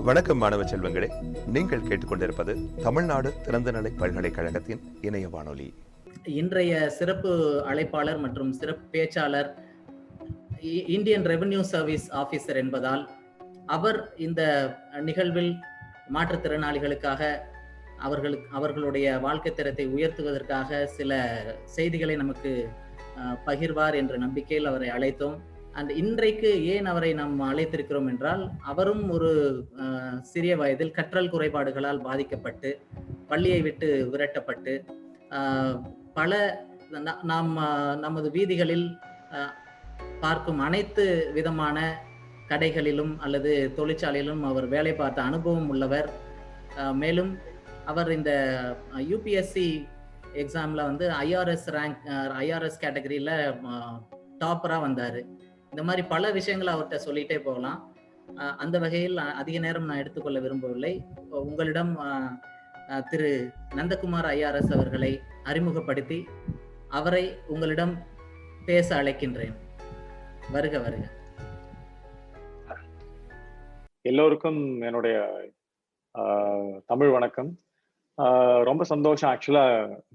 வணக்கம் மாணவ செல்வங்களே, நீங்கள் கேட்டுக்கொண்டிருப்பது தமிழ்நாடு திறந்தநிலை பல்கலைக்கழகத்தின் இணைய வானொலி. இன்றைய சிறப்பு அழைப்பாளர் மற்றும் சிறப்பு பேச்சாளர் இந்தியன் ரெவென்யூ சர்வீஸ் ஆபீசர் என்பதால் அவர் இந்த நிகழ்வில் மாற்றுத்திறனாளிகளுக்காக அவர்களுடைய வாழ்க்கை தரத்தை உயர்த்துவதற்காக சில செய்திகளை நமக்கு பகிர்வார் என்ற நம்பிக்கையில் அவரை அழைத்தோம். அண்ட் இன்றைக்கு ஏன் அவரை நாம் அழைத்திருக்கிறோம் என்றால், அவரும் ஒரு சிறிய வயதில் கற்றல் குறைபாடுகளால் பாதிக்கப்பட்டு பள்ளியை விட்டு விரட்டப்பட்டு பல நாம் நமது வீதிகளில் பார்க்கும் அனைத்து விதமான கடைகளிலும் அல்லது தொழிற்சாலையிலும் அவர் வேலை பார்த்த அனுபவம் உள்ளவர். மேலும் அவர் இந்த யூபிஎஸ்சி எக்ஸாமில் வந்து ஐஆர்எஸ் கேட்டகரியில் டாப்பராக வந்தார். இந்த மாதிரி பல விஷயங்களை அவர்கிட்ட சொல்லிகிட்டே போகலாம். அந்த வகையில் அதிக நேரம் நான் எடுத்துக்கொள்ள விரும்பவில்லை. உங்களிடம் திரு நந்தகுமார் ஐஆர்எஸ் அவர்களை அறிமுகப்படுத்தி அவரை உங்களிடம் பேச அழைக்கின்றேன். வருக வருக. எல்லோருக்கும் என்னுடைய தமிழ் வணக்கம். ரொம்ப சந்தோஷம். ஆக்சுவலா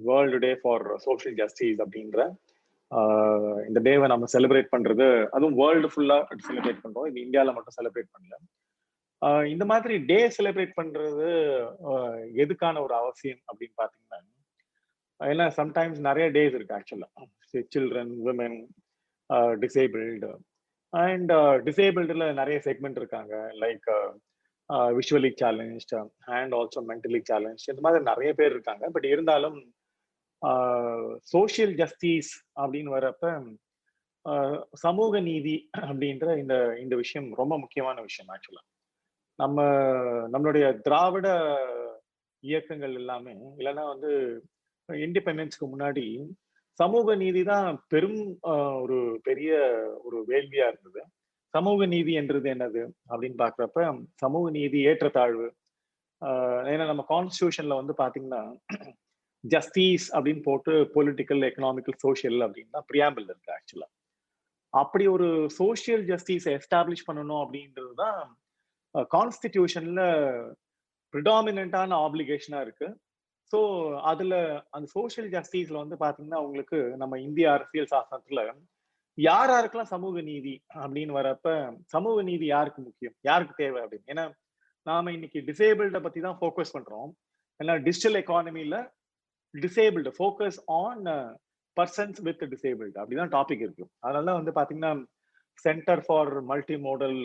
world day for social justice அப்படின்ற இந்த டேவை நம்ம செலிப்ரேட் பண்றது, அதுவும் வேர்ல்டு ஃபுல்லா செலிப்ரேட் பண்றோம். இது இந்தியாவில் மட்டும் செலிப்ரேட் பண்ணல. இந்த மாதிரி டே செலிப்ரேட் பண்றது எதுக்கான ஒரு அவசியம் அப்படின்னு பாத்தீங்கன்னா, ஏன்னா சம்டைம்ஸ் நிறைய டேஸ் இருக்கு ஆக்சுவலா. சில்ட்ரன், விமென், டிசேபிள்டு அண்ட் டிசேபிள்டுல நிறைய செக்மெண்ட் இருக்காங்க. Like visually challenge and also mentally challenge, இந்த மாதிரி நிறைய பேர் இருக்காங்க. பட் இருந்தாலும் சோஷியல் ஜஸ்டிஸ் அப்படின்னு வரப்ப சமூக நீதி அப்படின்ற இந்த விஷயம் ரொம்ப முக்கியமான விஷயம். ஆக்சுவலா நம்மளுடைய திராவிட இயக்கங்கள் எல்லாமே, இல்லைன்னா வந்து இண்டிபெண்டன்ஸ்க்கு முன்னாடி சமூக நீதி தான் பெரும் ஒரு பெரிய ஒரு வேள்வியா இருந்தது. சமூக நீதி என்றது என்னது அப்படின்னு பாக்குறப்ப, சமூக நீதி ஏற்றத்தாழ்வு. ஏன்னா நம்ம கான்ஸ்டிடியூஷன்ல வந்து பாத்தீங்கன்னா ஜஸ்டிஸ் அப்படின்னு போட்டு பொலிட்டிக்கல், எக்கனாமிக்கல், சோஷியல் அப்படின்னு தான் பிரியாம்பிள் இருக்கு ஆக்சுவலா. அப்படி ஒரு சோஷியல் ஜஸ்டிஸ் எஸ்டாப்ளிஷ் பண்ணணும் அப்படின்றது தான் கான்ஸ்டிடியூஷன்ல ப்ரிடாமினன்டான ஆப்ளிகேஷனா இருக்கு. ஸோ அதுல அந்த சோஷியல் ஜஸ்டிஸ்ல வந்து பாத்தீங்கன்னா, உங்களுக்கு நம்ம இந்திய அரசியல் சாசனத்துல யார் யாருக்கெல்லாம் சமூக நீதி அப்படின்னு வரப்ப, சமூக நீதி யாருக்கு முக்கியம், யாருக்கு தேவை அப்படின்னு. ஏன்னா நாம இன்னைக்கு டிசேபிள்ட பத்தி தான் ஃபோக்கஸ் பண்றோம். ஏன்னா டிஜிட்டல் எக்கானமில disabled, focus on persons with disabled அப்படிதான் டாபிக் இருக்கு. அதனால வந்து பாத்தீங்கன்னா, centre for multi modal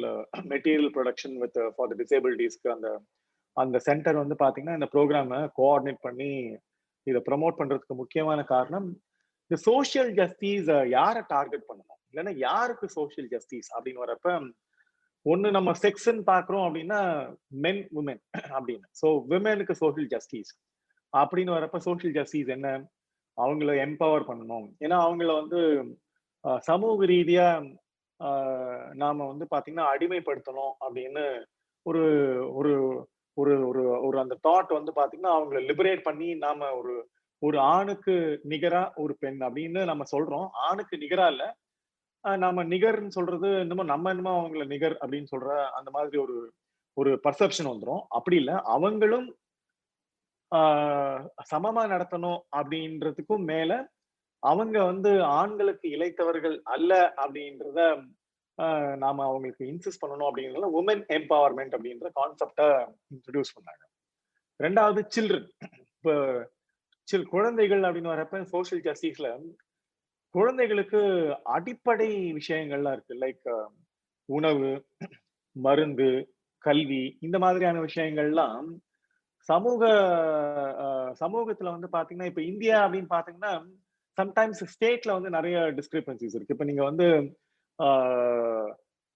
material production with for the டிசேபிலிட்டிஸ்க்கு அந்த சென்டர் வந்து பாத்தீங்கன்னா இந்த ப்ரோக்ராமை கோஆர்டினேட் பண்ணி இதை ப்ரமோட் பண்றதுக்கு முக்கியமான காரணம், இந்த சோஷியல் ஜஸ்டிஸ் யாரை டார்கெட் பண்ணணும், இல்லைன்னா யாருக்கு சோஷியல் ஜஸ்டிஸ் அப்படின்னு வரப்ப, ஒண்ணு நம்ம செக்ஸ்ன்னு பாக்குறோம் அப்படின்னா மென், உமன் அப்படின்னு. ஸோ விமெனுக்கு சோஷியல் ஜஸ்டிஸ் அப்படின்னு வரப்ப, சோஷியல் ஜஸ்டிஸ் என்ன, அவங்கள எம்பவர் பண்ணணும். ஏன்னா அவங்கள வந்து சமூக ரீதியா நாம வந்து பாத்தீங்கன்னா அடிமைப்படுத்தணும் அப்படின்னு ஒரு ஒரு ஒரு ஒரு ஒரு அந்த தாட் வந்து பாத்தீங்கன்னா அவங்கள லிபரேட் பண்ணி, நாம ஒரு ஆணுக்கு நிகரா ஒரு பெண் அப்படின்னு நம்ம சொல்றோம். ஆணுக்கு நிகரா இல்ல, நாம நிகர்ன்னு சொல்றது என்னமோ அவங்கள நிகர் அப்படின்னு சொல்ற அந்த மாதிரி ஒரு பர்செப்ஷன் வந்துடும். அப்படி இல்லை, அவங்களும் சமமா நடத்தணும் அப்படின்றதுக்கும் மேல அவங்க வந்து ஆண்களுக்கு இளைத்தவர்கள் அல்ல அப்படின்றத நாம அவங்களுக்கு இன்சிஸ்ட் பண்ணணும். அப்படிங்கிறதுல உமன் எம்பவர்மெண்ட் அப்படின்ற கான்செப்டை இன்ட்ரடியூஸ் பண்ணாங்க. ரெண்டாவது சில்ட்ரன். இப்போ குழந்தைகள் அப்படின்னு வரப்ப சோஷியல் ஜஸ்டிஸ்ல குழந்தைகளுக்கு அடிப்படை விஷயங்கள்லாம் இருக்கு. லைக் உணவு, மருந்து, கல்வி, இந்த மாதிரியான விஷயங்கள்லாம் சமூகத்துல வந்து பாத்தீங்கன்னா, இப்ப இந்தியா அப்படின்னு பாத்தீங்கன்னா சம்டைம்ஸ் ஸ்டேட்ல வந்து நிறைய டிஸ்கிரிபன்சிஸ் இருக்கு. இப்ப நீங்க வந்து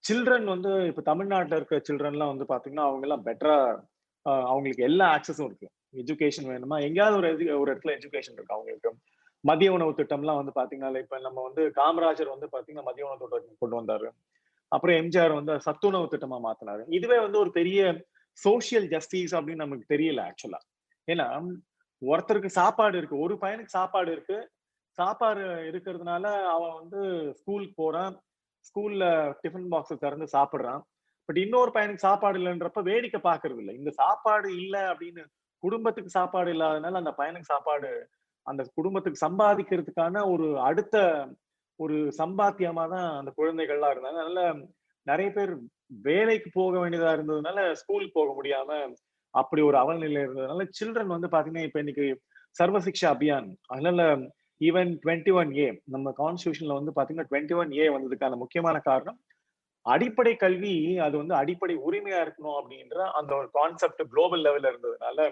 சில்ட்ரன் வந்து இப்ப தமிழ்நாட்டில் இருக்க சில்ட்ரன்லாம் வந்து பாத்தீங்கன்னா அவங்க எல்லாம் பெட்டரா, அவங்களுக்கு எல்லா ஆக்சஸும் இருக்கு. எஜுகேஷன் வேணுமா, எங்கேயாவது ஒரு இடத்துல எஜுகேஷன் இருக்கு அவங்களுக்கு. மதிய உணவு திட்டம்லாம் வந்து பாத்தீங்கன்னா, இப்ப நம்ம வந்து காமராஜர் வந்து பாத்தீங்கன்னா மதிய உணவு திட்டம் கொண்டு வந்தாரு. அப்புறம் எம்ஜிஆர் வந்து சத்துணவு திட்டமா மாத்தினாரு. இதுவே வந்து ஒரு பெரிய சோஷியல் ஜஸ்டிஸ் அப்படின்னு நமக்கு தெரியல ஆக்சுவலா. ஏன்னா ஒருத்தருக்கு சாப்பாடு இருக்கு, ஒரு பையனுக்கு சாப்பாடு இருக்கு. சாப்பாடு இருக்கிறதுனால அவன் வந்து ஸ்கூலுக்கு போறான், ஸ்கூல்ல டிஃபன் பாக்ஸ் திறந்து சாப்பிடுறான். பட் இன்னொரு பையனுக்கு சாப்பாடு இல்லைன்றப்ப வேடிக்கை பாக்குறது இல்லை. இந்த சாப்பாடு இல்லை அப்படின்னு குடும்பத்துக்கு சாப்பாடு இல்லாதனால அந்த பையனுக்கு சாப்பாடு, அந்த குடும்பத்துக்கு சம்பாதிக்கிறதுக்கான ஒரு அடுத்த ஒரு சம்பாத்தியமா தான் அந்த குழந்தைகள்லாம் இருந்தாங்க. அதனால நிறைய பேர் வேலைக்கு போக வேண்டியதா இருந்ததுனால ஸ்கூலுக்கு போக முடியாம அப்படி ஒரு அவல்நிலை இருந்ததுனால சில்ட்ரன் வந்து பாத்தீங்கன்னா இப்ப இன்னைக்கு சர்வ சிக்ஷா அபியான், அதனால ஈவன் 21A நம்ம கான்ஸ்டிடியூஷன்ல வந்து பாத்தீங்கன்னா 21A வந்ததுக்கான முக்கியமான காரணம் அடிப்படை கல்வி. அது வந்து அடிப்படை உரிமையா இருக்கணும் அப்படின்ற அந்த ஒரு கான்செப்ட் குளோபல் லெவல்ல இருந்ததுனால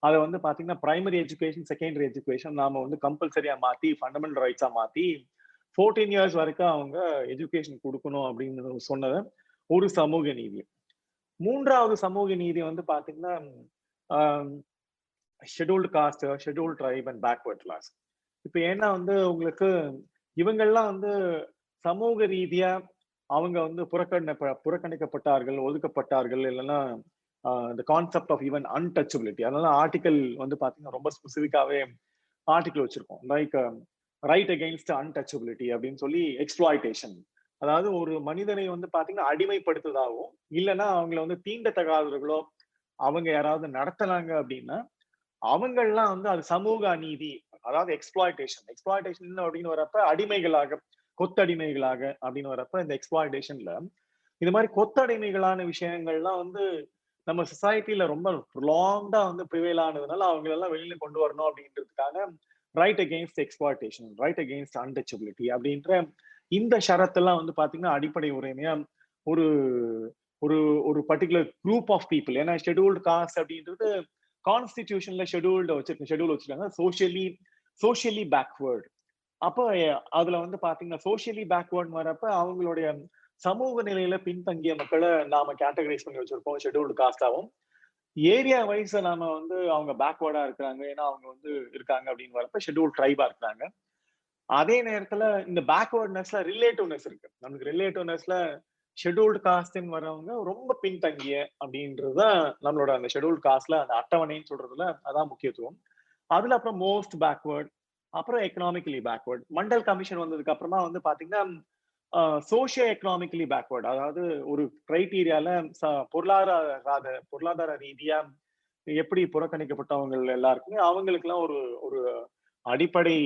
அதை வந்து பாத்தீங்கன்னா பிரைமரி எஜுகேஷன், செகண்டரி எஜுகேஷன் நாம வந்து கம்பல்சரியா மாத்தி ஃபண்டமெண்டல் ரைட்ஸா மாத்தி 14 இயர்ஸ் வரைக்கும் அவங்க எஜுகேஷன் கொடுக்கணும் அப்படின்னு சொன்னது ஒரு சமூக நீதி. மூன்றாவது சமூக நீதி வந்து பாத்தீங்கன்னா scheduled caste, scheduled tribe and backward class. இப்ப ஏன்னா வந்து உங்களுக்கு இவங்கெல்லாம் வந்து சமூக ரீதியா அவங்க வந்து புறக்கணிக்கப்பட்டார்கள், ஒதுக்கப்பட்டார்கள், இல்லைன்னா the concept of even untouchability. அதனால ஆர்டிகல் வந்து பாத்தீங்கன்னா ரொம்ப ஸ்பெசிபிக்காவே ஆர்டிகல் வச்சிருக்கோம். லைக் ரைட் அகெயின்ஸ்ட் அன்டச்சபிலிட்டி அப்படின்னு சொல்லி எக்ஸ்ப்ளாய்டேஷன். அதாவது ஒரு மனிதனை வந்து பாத்தீங்கன்னா அடிமைப்படுத்துதாகவும் இல்லைன்னா அவங்கள வந்து தீண்டத்தகாதவர்களோ அவங்க யாராவது நடத்தினாங்க அப்படின்னா அவங்கெல்லாம் வந்து அது சமூக அநீதி, அதாவது எக்ஸ்ப்ளாய்டேஷன். எக்ஸ்ப்ளாய்டேஷன் அப்படின்னு வரப்ப அடிமைகளாக, கொத்தடிமைகளாக அப்படின்னு வரப்ப இந்த எக்ஸ்ப்ளாய்டேஷன்ல இது மாதிரி கொத்தடிமைகளான விஷயங்கள்லாம் வந்து நம்ம சொசைட்டில ரொம்ப லாங்கா வந்து ப்ரிவேல் ஆனதுனால அவங்க எல்லாம் வெளியில கொண்டு வரணும் அப்படின்றதுக்காக right against exploitation, right against untouchability அப்படின்ற இந்த ஷரத்தெல்லாம் வந்து பாத்தீங்கன்னா அடிப்படை உரிமையா ஒரு ஒரு ஒரு பர்டிகுலர் குரூப் ஆஃப் பீப்புள். ஏன்னா ஷெட்யூல்டு காஸ்ட் அப்படின்றது கான்ஸ்டிடியூஷன்ல ஷெட்யூல்டு வச்சிருக்காங்க சோஷியலி பேக்வேர்டு. அப்போ அதுல வந்து பாத்தீங்கன்னா சோஷியலி பேக்வேர்டு வரப்ப அவங்களுடைய சமூக நிலையில பின்தங்கிய மக்களை நாம கேட்டகரைஸ் பண்ணி வச்சிருப்போம் ஷெட்யூல்டு காஸ்டாவும். ஏரியா வைஸ் நாம வந்து அவங்க பேக்வேர்டா இருக்கிறாங்க, ஏன்னா அவங்க வந்து இருக்காங்க அப்படின்னு வரப்ப ஷெட்யூல்டு ட்ரைபா இருக்கிறாங்க. அதே நேரத்துல இந்த பேக்வேர்ட்னஸ்ல ரிலேட்டிவ்னஸ் இருக்கு. நமக்கு ரிலேட்டிவ்னஸ்ல ஷெட்யூல்டு காஸ்ட்ன்னு வரவங்க ரொம்ப பின்தங்கிய அப்படின்றதுதான் நம்மளோட அந்த ஷெட்யூல்டு காஸ்ட்ல அந்த அட்டவணைன்னு சொல்றதுல அதான் முக்கியத்துவம். அதுல அப்புறம் மோஸ்ட் பேக்வேர்ட், அப்புறம் எக்கனாமிக்கலி பேக்வேர்ட். மண்டல் கமிஷன் வந்ததுக்கு அப்புறமா வந்து பாத்தீங்கன்னா சோஷியோ எக்கனாமிக்கலி பேக்வேர்ட், அதாவது ஒரு கிரைட்டீரியால பொருளாதார ரீதியா எப்படி புறக்கணிக்கப்பட்டவங்க எல்லாருக்குமே அவங்களுக்கு எல்லாம் ஒரு ஒரு அடிப்படை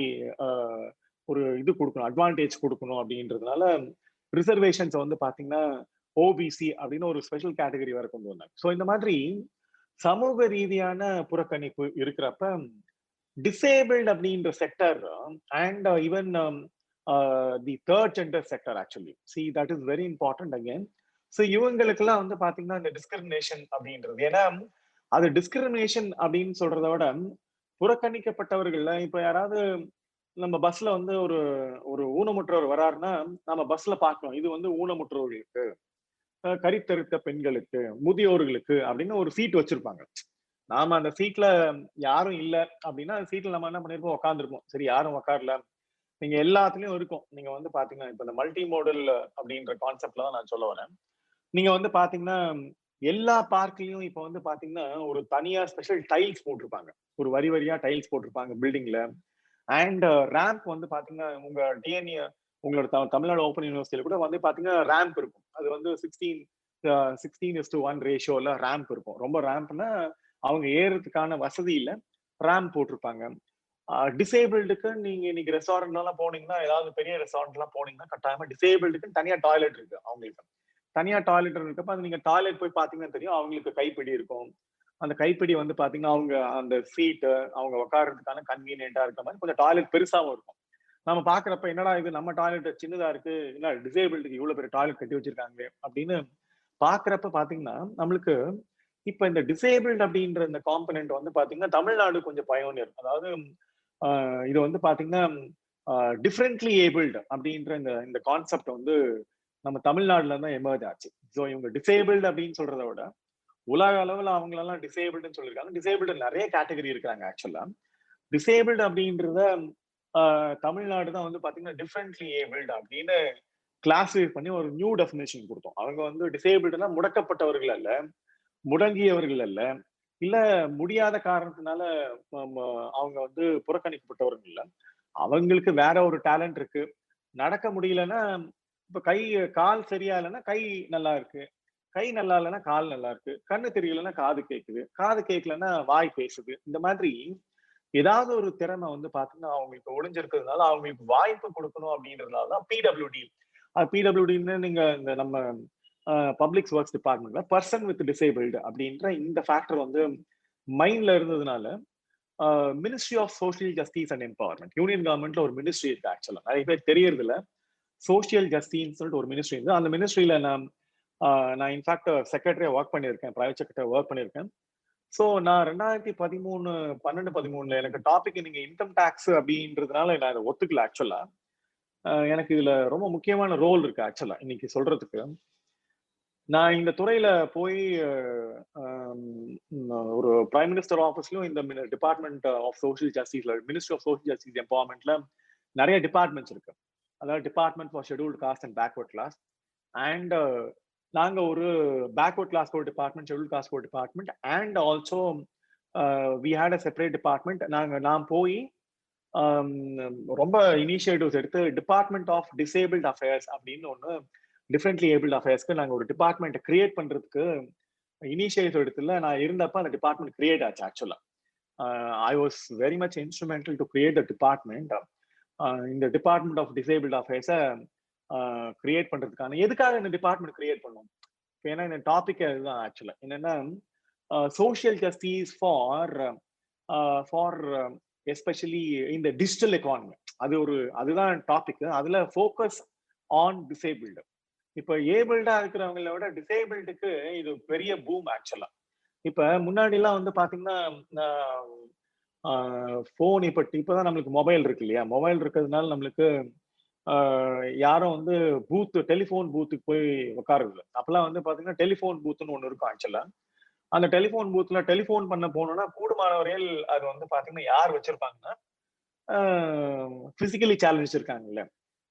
ஒரு இது கொடுக்கணும், அட்வான்டேஜ் கொடுக்கணும் அப்படின்றதுனால ரிசர்வேஷன்ஸ் வந்து பாத்தீங்கன்னா ஓபிசி அப்படின்னு ஒரு ஸ்பெஷல் கேட்டகரி வரை கொண்டு வந்தாங்க. ஸோ இந்த மாதிரி சமூக ரீதியான புறக்கணிப்பு இருக்கிறப்ப டிசேபிள்ட் அப்படின்ற sector and even the third gender sector actually that is very important again. So இவங்களுக்கெல்லாம் வந்து பாத்தீங்கன்னா இந்த டிஸ்கிரிமினேஷன் அப்படின்றது, ஏன்னா அது டிஸ்கிரிமினேஷன் அப்படின்னு சொல்றதை விட புறக்கணிக்கப்பட்டவர்கள்ல இப்ப யாராவது நம்ம பஸ்ல வந்து ஒரு ஒரு ஊனமுற்றவர் வராருன்னா நம்ம பஸ்ல பாக்கணும் இது வந்து ஊனமுற்றவர்களுக்கு, கரித்தறுத்த பெண்களுக்கு, முதியோர்களுக்கு அப்படின்னு ஒரு சீட் வச்சிருப்பாங்க. நாம அந்த சீட்ல யாரும் இல்ல அப்படின்னா அந்த சீட்ல நம்ம என்ன பண்ணிருப்போம், உட்காந்துருப்போம். சரி யாரும் உட்காரல, நீங்க எல்லாத்துலயும் இருக்கும். நீங்க வந்து பாத்தீங்கன்னா இப்ப இந்த மல்டி மோடல் அப்படின்ற கான்செப்ட்ல தான் நான் சொல்ல வரேன். நீங்க வந்து பாத்தீங்கன்னா எல்லா பார்க்லயும் இப்ப வந்து பாத்தீங்கன்னா ஒரு தனியா ஸ்பெஷல் டைல்ஸ் போட்டிருப்பாங்க, ஒரு வரி வரியா டைல்ஸ் போட்டிருப்பாங்க பில்டிங்ல. அண்ட் ரேம்ப் வந்து பாத்தீங்கன்னா உங்க டிஎன்ஏ உங்களோட தமிழ்நாடு ஓப்பன் யூனிவர்சிட்டியில கூட வந்து பாத்தீங்கன்னா ரேம்ப் இருக்கும். அது வந்து 16:1 ரேஷியோல ரேம்ப் இருக்கும். ரொம்ப ரேம்ப்னா அவங்க ஏறதுக்கான வசதி இல்ல, ரேம்ப் போட்டிருப்பாங்க. டிசேபிள்டுக்கு நீங்க இன்னைக்கு ரெஸ்டாரண்ட் எல்லாம் போனீங்கன்னா, ஏதாவது பெரிய ரெஸ்டாரண்ட் எல்லாம் போனீங்கன்னா கட்டாயமா டிசேபிள்டுக்கு தனியா டாய்லெட் இருக்கு. அவங்களுக்கு தனியா டாய்லெட் இருக்கப்ப அது நீங்க டாய்லெட் போய் பாத்தீங்கன்னா தெரியும், அவங்களுக்கு கைப்பிடி இருக்கும். அந்த கைப்பிடி வந்து பாத்தீங்கன்னா அவங்க அந்த சீட்டு அவங்க உட்கார்றதுக்கான கன்வீனியன்டா இருக்க மாதிரி கொஞ்சம் டாய்லெட் பெருசாவும் இருக்கும். நம்ம பாக்குறப்ப என்னடா இது நம்ம டாய்லெட் சின்னதா இருக்கு, என்ன டிசேபிள்டுக்கு இவ்வளவு பெரிய டாய்லெட் கட்டி வச்சிருக்காங்க அப்படின்னு பாக்குறப்ப பாத்தீங்கன்னா நம்மளுக்கு இப்ப இந்த டிசேபிள்ட் அப்படின்ற இந்த காம்பனன்ட் வந்து பாத்தீங்கன்னா தமிழ்நாடு கொஞ்சம் பயோனியர். அதாவது இது வந்து பாத்தீங்கன்னா டிஃப்ரெண்ட்லி ஏபிள்டு அப்படின்ற இந்த கான்செப்ட் வந்து நம்ம தமிழ்நாடுல தான் எமர்ஜ் ஆச்சு. ஸோ இவங்க டிசேபிள்டு அப்படின்னு சொல்றத விட உலக அளவுல அவங்களெல்லாம் டிசேபிள்டுன்னு சொல்லியிருக்காங்க. டிசேபிள்டு நிறைய கேட்டகரி இருக்கிறாங்க. ஆக்சுவலா டிசேபிள்டு அப்படின்றத தமிழ்நாடு தான் வந்து பாத்தீங்கன்னா டிஃப்ரெண்ட்லி ஏபிள்டு அப்படின்னு கிளாஸிஃபை பண்ணி ஒரு நியூ டெஃபினேஷன் கொடுத்தோம். அவங்க வந்து டிசேபிள்டுனா முடக்கப்பட்டவர்கள் அல்ல, முடங்கியவர்கள் அல்ல, இல்ல முடியாத காரணத்தினால அவங்க வந்து புறக்கணிக்கப்பட்டவர்கள் இல்ல, அவங்களுக்கு வேற ஒரு டேலண்ட் இருக்கு. நடக்க முடியலன்னா இப்ப கால் சரியா இல்லைன்னா கை நல்லா இருக்கு, கை நல்லா இல்லைன்னா கால் நல்லா இருக்கு, கண்ணு தெரியலன்னா காது கேட்குது, காது கேட்கலன்னா வாய் பேசுது. இந்த மாதிரி ஏதாவது ஒரு திறமை வந்து பாத்தீங்கன்னா அவங்களுக்கு ஒளிஞ்சிருக்கிறதுனால அவங்களுக்கு வாய்ப்பு கொடுக்கணும் அப்படின்றதுனால தான் பிடபிள்யூடி. பிடபிள்யூடின்னு நீங்க இந்த நம்ம பப்ளிக் ஒர்க்ஸ் டிபார்ட்மெண்ட்ல பர்சன் வித் டிசேபிள்டு அப்படின்ற இந்த ஃபேக்டர் வந்து மைண்ட்ல இருந்ததுனால ministry of social justice and empowerment, union கவர்மெண்ட்ல ஒரு மினிஸ்ட்ரி இருக்கு. ஆக்சுவலா நிறைய பேர் தெரியறது இல்ல. சோஷியல் ஜஸ்டிஸ் சொல்லிட்டு ஒரு மினிஸ்ட்ரி இருக்கு. அந்த மினிஸ்ட்ரியில நான் இன்ஃபேக்ட் செக்ரட்டரியா ஒர்க் பண்ணியிருக்கேன், பிரைவேட் செக்ரட்டரியா ஒர்க் பண்ணியிருக்கேன். ஸோ நான் 2013 12-13 எனக்கு டாபிக் நீங்க இன்கம் டேக்ஸ் அப்படின்றதுனால நான் இதை ஒத்துக்கல. ஆக்சுவலா எனக்கு இதுல ரொம்ப முக்கியமான ரோல் இருக்கு. ஆக்சுவலா இன்னைக்கு சொல்றதுக்கு நான் இந்த துறையில போய் ஒரு பிரைம் மினிஸ்டர் ஆஃபீஸ்லயும் இந்த டிபார்ட்மெண்ட் ஆஃப் சோஷியல் ஜஸ்டிஸ்ல மினிஸ்ட்ரி ஆஃப் சோஷியல் ஜஸ்டிஸ் எம்பவர்மெண்ட்ல நிறைய டிபார்ட்மெண்ட்ஸ் இருக்கு. அதாவது department for scheduled caste and backward class. And நாங்க ஒரு பேக்வர்ட் கிளாஸ் ஒரு டிபார்ட்மெண்ட், ஷெட்யூல்டு காஸ்ட் ஒரு department, and also we had a separate department. நான் போய் ரொம்ப இனிஷியேட்டிவ்ஸ் எடுத்து டிபார்ட்மெண்ட் ஆஃப் டிசேபிள்ட் அஃபேர்ஸ் அப்படின்னு ஒன்று, டிஃப்ரெண்ட்லி ஏபிள்ட் அஃபேர்ஸ்க்கு நாங்கள் ஒரு டிபார்ட்மெண்ட் கிரியேட் பண்றதுக்கு இனிஷியேட்டிவ் எடுத்துல நான் இருந்தப்ப அந்த டிபார்ட்மெண்ட் கிரியேட் ஆச்சு. ஆக்சுவலா I was very much instrumental to create the department. இந்த டிபார்ட்மெண்ட் ஆஃப் டிசேபிள்ட் அஃபேர்ஸை கிரியேட் பண்றதுக்கான எதுக்காக இந்த டிபார்ட்மெண்ட் கிரியேட் பண்ணுவோம், ஏன்னா இந்த டாபிக் இதுதான். ஆக்சுவலா என்னன்னா சோஷியல் ஜஸ்டிஸ் ஃபார் எஸ்பெஷலி இந்த டிஜிட்டல் எக்கானமி, அதுதான் டாபிக். அதுல ஃபோக்கஸ் ஆன் டிசேபிள்டு. இப்ப ஏபிள்டா இருக்கிறவங்கள விட டிசேபிள்டுக்கு இது பெரிய பூம். ஆக்சுவலா இப்ப முன்னாடி எல்லாம் வந்து பாத்தீங்கன்னா போன் இப்பதான் நம்மளுக்கு மொபைல் இருக்கு இல்லையா, மொபைல் இருக்கிறதுனால நம்மளுக்கு யாரும் வந்து டெலிஃபோன் பூத்துக்கு போய் உட்காருது. அப்பெல்லாம் வந்து பாத்தீங்கன்னா டெலிஃபோன் பூத்துன்னு ஒண்ணு இருக்கும். ஆக்சுவலா அந்த டெலிஃபோன் பூத்ல டெலிஃபோன் பண்ண போனோம்னா கூடுமானவரையில் அது வந்து பாத்தீங்கன்னா யார் வச்சிருப்பாங்கன்னா பிசிக்கலி சேலஞ்ச் இருக்காங்கல்ல,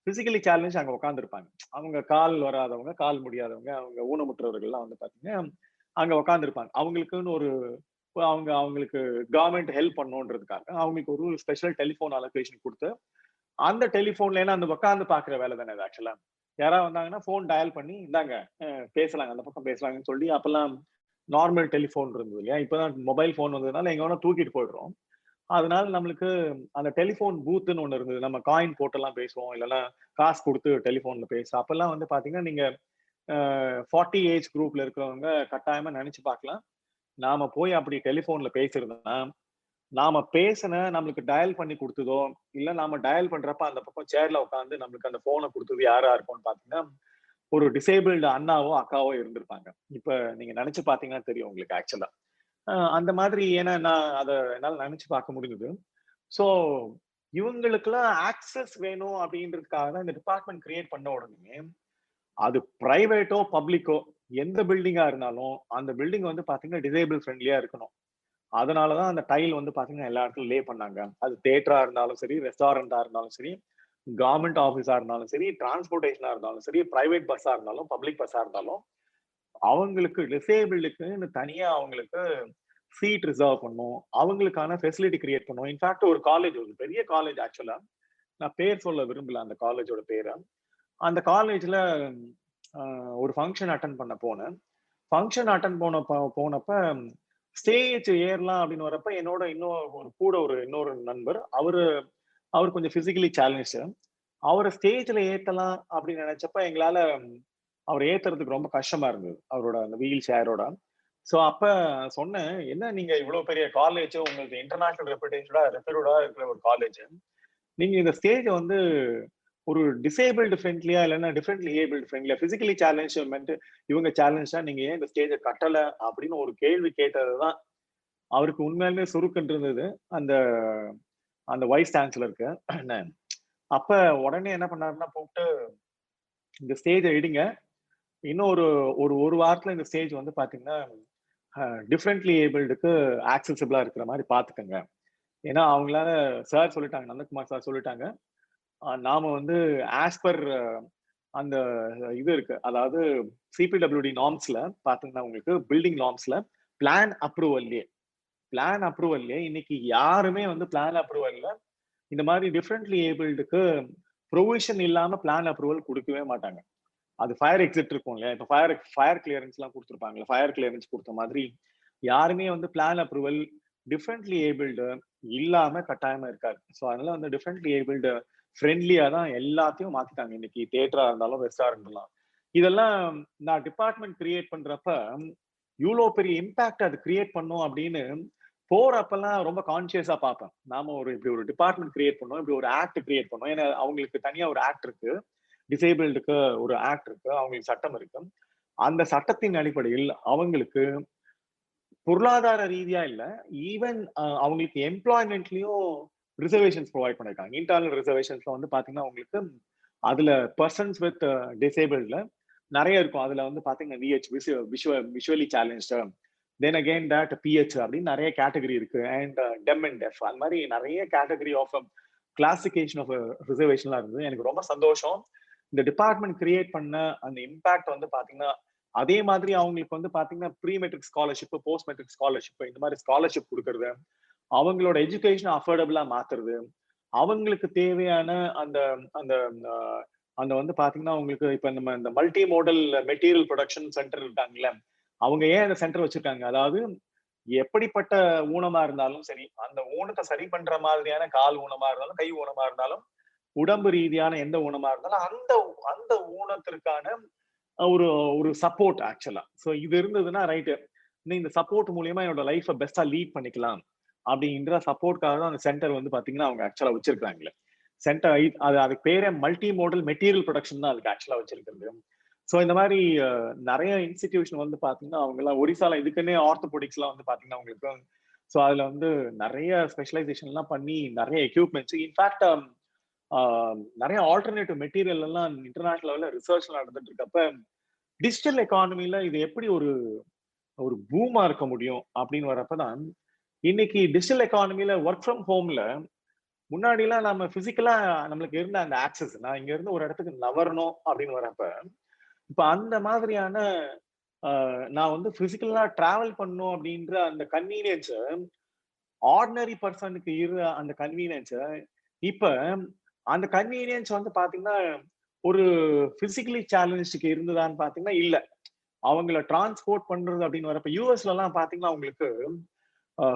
பிசிக்கலி சேலஞ்ச் அங்க உட்காந்துருப்பாங்க. அவங்க கால் வராதவங்க, கால் முடியாதவங்க, அவங்க ஊனமுற்றவர்கள்லாம் வந்து பாத்தீங்கன்னா அங்க உட்காந்துருப்பாங்க. அவங்களுக்குன்னு அவங்களுக்கு கவர்மெண்ட் ஹெல்ப் பண்ணணுன்றதுக்காக அவங்களுக்கு ஒரு ஸ்பெஷல் டெலிஃபோன் அலோகேஷன் கொடுத்து அந்த டெலிஃபோன்ல ஏன்னா அந்த உட்காந்து பாக்குற வேலை தானே அது. ஆக்சுவலா யாராவது வந்தாங்கன்னா போன் டயல் பண்ணி இந்தாங்க பேசலாங்க, அந்த பக்கம் பேசலாங்கன்னு சொல்லி அப்பெல்லாம் நார்மல் டெலிஃபோன் இருந்தது இல்லையா. இப்பதான் மொபைல் போன் வந்ததுனால எங்க வேணா தூக்கிட்டு போயிடுறோம். அதனால நம்மளுக்கு அந்த டெலிஃபோன் பூத்துன்னு ஒண்ணு இருந்தது. நம்ம காயின் போட்டெல்லாம் பேசுவோம், இல்லைன்னா காசு கொடுத்து டெலிஃபோன்ல பேசுவோம். அப்பெல்லாம் வந்து பாத்தீங்கன்னா நீங்க 40 ஏஜ் குரூப்ல இருக்கிறவங்க கட்டாயமா நினைச்சு பார்க்கலாம். நாம போய் அப்படி டெலிஃபோன்ல பேசுறதுன்னா நாம நம்மளுக்கு டயல் பண்ணி கொடுத்ததோ, இல்ல நாம டயல் பண்றப்ப அந்த பக்கம் சேர்ல உட்காந்து நம்மளுக்கு அந்த போனை கொடுத்தது யாரா இருக்கும்னு பாத்தீங்கன்னா ஒரு டிசேபிள்டு அண்ணாவோ அக்காவோ இருந்திருப்பாங்க. இப்ப நீங்க நினைச்சு பாத்தீங்கன்னா தெரியும் உங்களுக்கு. ஆக்சுவலா அந்த மாதிரி ஏன்னா நான் அதை என்னால நினைச்சு பார்க்க முடியுது. ஸோ இவங்களுக்கெல்லாம் ஆக்சஸ் வேணும் அப்படின்றதுக்காக தான் இந்த டிபார்ட்மெண்ட் கிரியேட் பண்ண உடனே அது பிரைவேட்டோ பப்ளிக்கோ எந்த பில்டிங்கா இருந்தாலும் அந்த பில்டிங் வந்து பாத்தீங்கன்னா டிசேபிள் ஃப்ரெண்ட்லியா இருக்கணும். அதனாலதான் அந்த டைல் வந்து பாத்தீங்கன்னா எல்லா இடத்துலயும் லே பண்ணாங்க. அது தியேட்டரா இருந்தாலும் சரி, ரெஸ்டாரண்டா இருந்தாலும் சரி, கவர்மெண்ட் ஆஃபீஸா இருந்தாலும் சரி, டிரான்ஸ்போர்டேஷனா இருந்தாலும் சரி, பிரைவேட் பஸ்ஸா இருந்தாலும், பப்ளிக் பஸ்ஸா இருந்தாலும் அவங்களுக்கு டிசேபிளுக்கு தனியா அவங்களுக்கு சீட் ரிசர்வ் பண்ணும், அவங்களுக்கான ஃபெசிலிட்டி கிரியேட் பண்ணும். இன்ஃபேக்ட் ஒரு காலேஜ், ஒரு பெரிய காலேஜ், ஆக்சுவலா நான் பேர் சொல்ல விரும்பல அந்த காலேஜோட பேரை. அந்த காலேஜ்ல ஒரு ஃபங்க்ஷன் அட்டன் பண்ண போனேன். ஃபங்க்ஷன் அட்டன் போனப்ப ஸ்டேஜ் ஏறலாம் அப்படின்னு வரப்ப என்னோட இன்னொரு நண்பர், அவர் கொஞ்சம் பிசிக்கலி சேலஞ்சு. அவரை ஸ்டேஜ்ல ஏத்தலாம் அப்படின்னு நினைச்சப்ப எங்களால அவர் ஏத்துறதுக்கு ரொம்ப கஷ்டமா இருந்தது, அவரோட அந்த வீல் சேரோட. ஸோ அப்ப சொன்னேன், என்ன நீங்க இவ்வளவு பெரிய காலேஜ், உங்களுக்கு இன்டர்நேஷனல் ரெப்யூட்டடா இருக்கிற ஒரு காலேஜ், நீங்க இந்த ஸ்டேஜ் வந்து ஒரு டிசேபிள்டு ஃப்ரெண்ட்லியா இல்லைன்னா டிஃப்ரெண்ட்லி ஏபிள்டு ஃப்ரெண்ட்லியா, பிசிக்கலி சேலஞ்ச் இவங்க சேலஞ்சா நீங்க ஏன் இந்த ஸ்டேஜை கட்டல அப்படின்னு ஒரு கேள்வி கேட்டதுதான் அவருக்கு உண்மையாலுமே சுருக்குன்னு இருந்தது அந்த அந்த வைஸ் சான்சலருக்கு. அப்ப உடனே என்ன பண்ணாருன்னா கூப்பிட்டு இந்த ஸ்டேஜை இடுங்க, இன்னும் ஒரு வாரத்துல இந்த ஸ்டேஜ் வந்து பாத்தீங்கன்னா டிஃப்ரெண்ட்லி ஏபிள்டுக்கு ஆக்சசிபிளா இருக்கிற மாதிரி பாத்துக்கோங்க. ஏன்னா அவங்களால சார் சொல்லிட்டாங்க, நந்தகுமார் சார் சொல்லிட்டாங்க, நாம வந்து ஆஸ் பர் அந்த இது இருக்கு, அதாவது சிபிடபிள்யூடி நார்ம்ஸ்ல பாத்தீங்கன்னா உங்களுக்கு பில்டிங் நார்ம்ஸ்ல பிளான் அப்ரூவல்லே இன்னைக்கு யாருமே வந்து பிளான் அப்ரூவல்ல இந்த மாதிரி டிஃப்ரெண்ட்லி ஏபிள்டுக்கு ப்ரொவிஷன் இல்லாம பிளான் அப்ரூவல் கொடுக்கவே மாட்டாங்க. அது ஃபயர் எக்ஸிட் இருக்கும் இல்லையா, இப்போ ஃபயர் கிளியரன்ஸ் எல்லாம் கொடுத்துருப்பாங்க, ஃபயர் கிளியரன்ஸ் கொடுத்த மாதிரி யாருமே வந்து பிளான் அப்ரூவல் டிஃப்ரெண்ட்லி ஏபிள்டு இல்லாம கட்டாயமா இருக்காது. ஸோ அதனால வந்து டிஃப்ரெண்ட்லி ஏபிள்டு ஃப்ரெண்ட்லியா தான் எல்லாத்தையும் மாத்திட்டாங்க. இன்னைக்கு தியேட்டரா இருந்தாலும் ரெஸ்டாரண்ட்லாம் இதெல்லாம் நான் டிபார்ட்மெண்ட் கிரியேட் பண்றப்ப இவ்வளோ பெரிய இம்பாக்ட் அது கிரியேட் பண்ணும் அப்படின்னு போறப்பெல்லாம் ரொம்ப கான்சியஸா பார்ப்பேன். நாம இப்படி ஒரு டிபார்ட்மெண்ட் கிரியேட் பண்ணோம், இப்படி ஒரு ஆக்ட் கிரியேட் பண்ணோம். ஏன்னா அவங்களுக்கு தனியா ஒரு ஆக்ட் இருக்கு, டிசேபிள்டுக்கு ஒரு ஆக்ட் இருக்கு, அவங்களுக்கு சட்டம் இருக்கு. அந்த சட்டத்தின் அடிப்படையில் அவங்களுக்கு பொருளாதார ரீதியா இல்ல, ஈவன் அவங்களுக்கு எம்ப்ளாய்மெண்ட்லயும் ரிசர்வேஷன்ஸ் ப்ரொவைட் பண்ணிருக்காங்க. இன்டர்னல் ரிசர்வேஷன்ஸ்ல வந்து பாத்தீங்கன்னா உங்களுக்கு அதுல பர்சன்ஸ் வித் டிசேபிள்ல நிறைய இருக்கும். அதுல வந்து பாத்தீங்கன்னா VH visually challenged, then again that PH அப்படின்னு நிறைய கேட்டகரி இருக்கு. அண்ட் டெம் அண்ட் டெஃப் அந்த மாதிரி நிறைய கேட்டகரி ஆஃப் கிளாசிபிகேஷன் ஆஃப் ரிசர்வேஷன்லாம் இருந்தது. எனக்கு ரொம்ப சந்தோஷம். இந்த டிபார்ட்மெண்ட் கிரியேட் பண்ண அந்த இம்பாக்ட் வந்து பாத்தீங்கன்னா அதே மாதிரி அவங்களுக்கு வந்து பாத்தீங்கன்னா pre matric scholarship, post matric scholarship, இந்த மாதிரி ஸ்காலர்ஷிப் கொடுக்கறது, அவங்களோட எஜுகேஷன் அஃபோர்டபுளா மாத்துறது, அவங்களுக்கு தேவையான அந்த அந்த அந்த வந்து பாத்தீங்கன்னா உங்களுக்கு இப்ப நம்ம இந்த multi modal material production centre இருக்காங்கல்ல, அவங்க ஏன் அந்த சென்டர் வச்சிருக்காங்க, அதாவது எப்படிப்பட்ட ஊனமா இருந்தாலும் சரி, அந்த ஊனத்தை சரி பண்ற மாதிரியான கால் ஊனமா இருந்தாலும், கை ஊனமா இருந்தாலும், உடம்பு ரீதியான எந்த ஊனமா இருந்தாலும் அந்த அந்த ஊனத்திற்கான ஒரு ஒரு சப்போர்ட் ஆக்சுவலா. ஸோ இது இருந்ததுன்னா ரைட்டு, இந்த சப்போர்ட் மூலியமா என்னோட லைஃபை பெஸ்டா லீட் பண்ணிக்கலாம் அப்படின்ற சப்போர்ட்காக தான் அந்த சென்டர் வந்து பாத்தீங்கன்னா அவங்க ஆக்சுவலா வச்சிருக்காங்களே. சென்டர் அதுக்கு பேரே மல்டி மோடல் மெட்டீரியல் ப்ரொடக்ஷன் தான் அதுக்கு ஆக்சுவலா வச்சிருக்கிறது. ஸோ இந்த மாதிரி நிறைய இன்ஸ்டிடியூஷன் வந்து பாத்தீங்கன்னா அவங்க எல்லாம் ஒரிசால இதுக்குன்னே ஆர்த்தோபெடிக்ஸ் எல்லாம் வந்து பாத்தீங்கன்னா அவங்களுக்கு ஸோ அதுல வந்து நிறைய ஸ்பெஷலைசேஷன் எல்லாம் பண்ணி நிறைய எக்யூப்மெண்ட்ஸ், இன்ஃபேக்ட் நிறைய ஆல்டர்னேட்டிவ் மெட்டீரியல் எல்லாம் இன்டர்நேஷனல் லெவல்ல ரிசர்ச் நடந்துட்டு இருக்கப்ப டிஜிட்டல் எக்கானமில இது எப்படி ஒரு ஒரு பூமா இருக்க முடியும் அப்படின்னு வரப்பதான் இன்னைக்கு டிஜிட்டல் எக்கானமில ஒர்க் ஃப்ரம் ஹோம்ல முன்னாடி எல்லாம் நம்ம பிசிக்கலா நம்மளுக்கு இருந்த அந்த ஆக்சஸ், நான் இங்க இருந்து ஒரு இடத்துக்கு நவரணும் அப்படின்னு வரப்ப இப்ப அந்த மாதிரியான நான் வந்து பிசிக்கலா டிராவல் பண்ணும் அப்படின்ற அந்த கன்வீனியன்ஸ் ஆர்டினரி பர்சனுக்கு அந்த கன்வீனியன்ஸ் இப்ப அந்த கன்வீனியன்ஸ் வந்து பாத்தீங்கன்னா ஒரு பிசிக்கலி சேலஞ்சுக்கு இருந்ததான்னு பாத்தீங்கன்னா இல்ல. அவங்கள டிரான்ஸ்போர்ட் பண்றது அப்படின்னு வரப்ப யூஎஸ்ல எல்லாம் பாத்தீங்கன்னா அவங்களுக்கு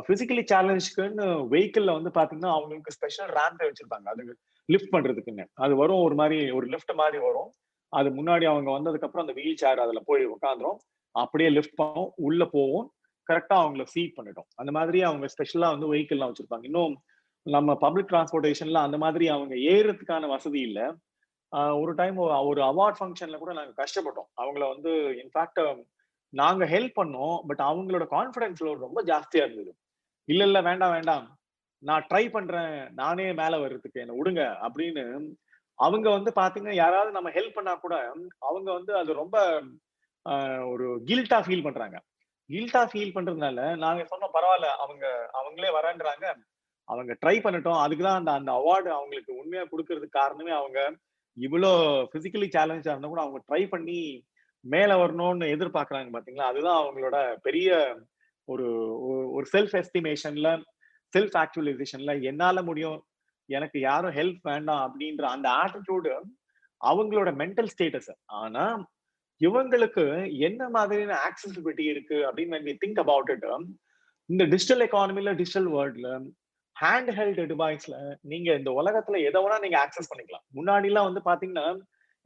பிசிக்கலி சேலஞ்சுக்குன்னு வெஹிக்கிள்ல வந்து பாத்தீங்கன்னா அவங்களுக்கு ஸ்பெஷல் ரேம்ப் வச்சிருப்பாங்க அது லிஃப்ட் பண்றதுக்குன்னு. அது வரும் ஒரு மாதிரி ஒரு லிஃப்ட் மாதிரி வரும், அது முன்னாடி அவங்க வந்ததுக்கு அப்புறம் அந்த வீல் சேர் அதுல போய் உட்காந்துரும், அப்படியே லிஃப்ட் பண்ணும், உள்ள போவோம், கரெக்டா அவங்கள சீட் பண்ணிடும். அந்த மாதிரி அவங்க ஸ்பெஷலா வந்து வெஹிக்கிள்லாம் வச்சிருப்பாங்க. இன்னும் நம்ம பப்ளிக் டிரான்ஸ்போர்டேஷன்ல அந்த மாதிரி அவங்க ஏறுறதுக்கான வசதி இல்லை. ஒரு டைம் ஒரு அவார்ட் ஃபங்க்ஷன்ல கூட நாங்க கஷ்டப்பட்டோம். அவங்கள வந்து இன்ஃபேக்ட் நாங்க ஹெல்ப் பண்ணோம், பட் அவங்களோட கான்ஃபிடன்ஸ் ரொம்ப ஜாஸ்தியா இருந்தது. இல்ல இல்ல வேண்டாம் வேண்டாம், நான் ட்ரை பண்றேன், நானே மேல வர்றதுக்கு என்ன விடுங்க அப்படின்னு. அவங்க வந்து பாத்தீங்கன்னா யாராவது நம்ம ஹெல்ப் பண்ணா கூட அவங்க வந்து அது ரொம்ப ஒரு கில்ட்டா ஃபீல் பண்றாங்க. கில்ட்டா ஃபீல் பண்றதுனால நாங்க சொன்னோம் பரவாயில்ல, அவங்களே வரேன்றாங்க, அவங்க ட்ரை பண்ணட்டும். அதுக்குதான் அந்த அவார்டு அவங்களுக்கு உண்மையா கொடுக்கறதுக்கு காரணமே அவங்க இவ்வளோ பிசிக்கலி சேலஞ்சா இருந்தா கூட அவங்க ட்ரை பண்ணி மேல வரணும்னு எதிர்பார்க்கறாங்க பாத்தீங்களா. அதுதான் அவங்களோட பெரிய ஒரு ஒரு செல்ஃப் எஸ்டிமேஷன்ல, செல்ஃப் ஆக்சுவலைசேஷன்ல என்னால முடியும், எனக்கு யாரும் ஹெல்ப் வேண்டாம் அப்படின்ற அந்த ஆட்டிடியூடு அவங்களோட மென்டல் ஸ்டேட்டஸ். ஆனா இவங்களுக்கு என்ன மாதிரியான ஆக்சசிபிலிட்டி இருக்கு அப்படின்னு when we think about it, இந்த டிஜிட்டல் எக்கானமில, டிஜிட்டல் வேர்ல்ட்ல ஹேண்ட் ஹெல்ட் டிவைஸ்ல நீங்க இந்த உலகத்துல எதை வேணா நீங்க ஆக்சஸ் பண்ணிக்கலாம். முன்னாடி எல்லாம் வந்து பாத்தீங்கன்னா